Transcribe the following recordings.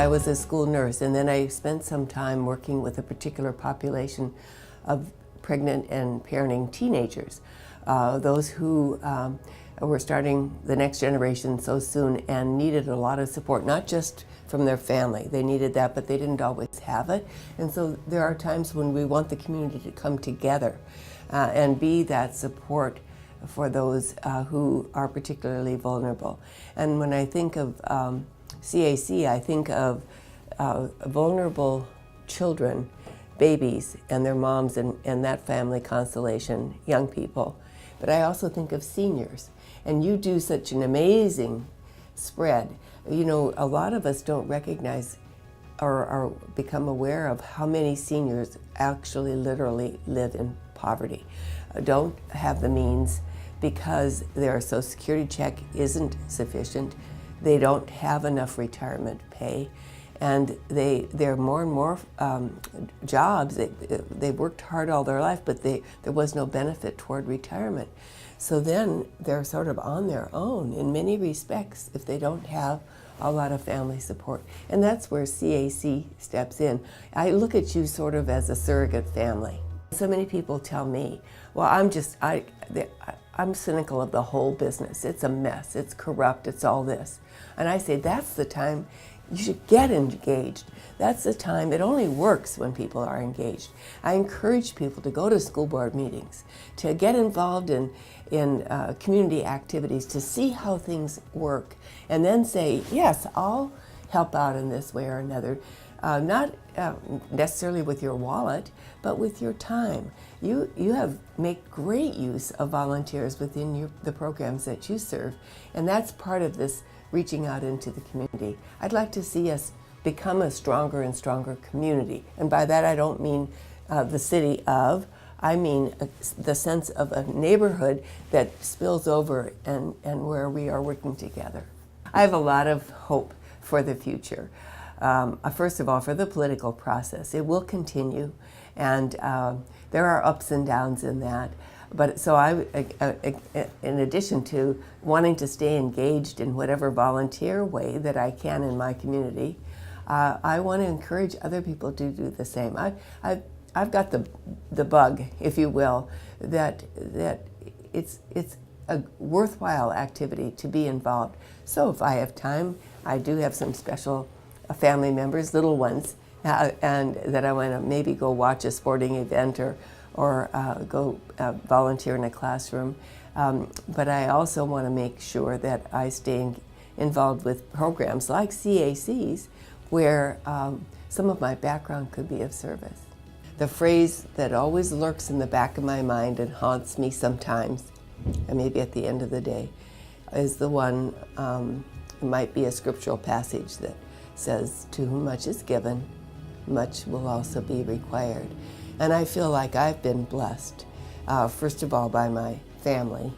I was a school nurse, and then I spent some time working with a particular population of pregnant and parenting teenagers, those who were starting the next generation so soon and needed a lot of support, not just from their family. They needed that, but they didn't always have it. And so there are times when we want the community to come together and be that support for those who are particularly vulnerable. And when I think of CAC, I think of vulnerable children, babies and their moms and that family constellation, young people. But I also think of seniors. And you do such an amazing spread. You know, a lot of us don't recognize or become aware of how many seniors actually literally live in poverty, don't have the means because their Social Security check isn't sufficient. They don't have enough retirement pay, and there are more and more jobs. They worked hard all their life, but there was no benefit toward retirement. So then they're sort of on their own in many respects if they don't have a lot of family support. And that's where CAC steps in. I look at you sort of as a surrogate family. So many people tell me, well, I'm cynical of the whole business. It's a mess, it's corrupt, it's all this. And I say, that's the time you should get engaged. That's the time. It only works when people are engaged. I encourage people to go to school board meetings, to get involved in community activities, to see how things work, and then say, yes, I'll help out in this way or another. Not necessarily with your wallet, but with your time. You make great use of volunteers within the programs that you serve, and that's part of this reaching out into the community. I'd like to see us become a stronger and stronger community, and by that I don't mean the city of, I mean the sense of a neighborhood that spills over and where we are working together. I have a lot of hope for the future. First of all, for the political process. It will continue, and there are ups and downs in that. But so in addition to wanting to stay engaged in whatever volunteer way that I can in my community, I want to encourage other people to do the same. I've got the bug, if you will, that it's a worthwhile activity to be involved. So if I have time, I do have some special family members, little ones, and that I want to maybe go watch a sporting event or go volunteer in a classroom. But I also want to make sure that I stay involved with programs like CACs where some of my background could be of service. The phrase that always lurks in the back of my mind and haunts me sometimes, and maybe at the end of the day, is the one, it might be a scriptural passage that says, to whom much is given, much will also be required. And I feel like I've been blessed, first of all, by my family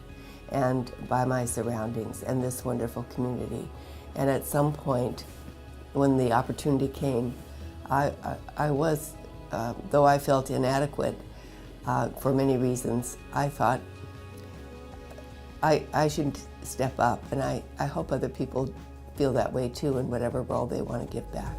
and by my surroundings and this wonderful community. And at some point, when the opportunity came, I was, though I felt inadequate for many reasons, I thought I should step up, and I hope other people feel that way too in whatever role they want to give back.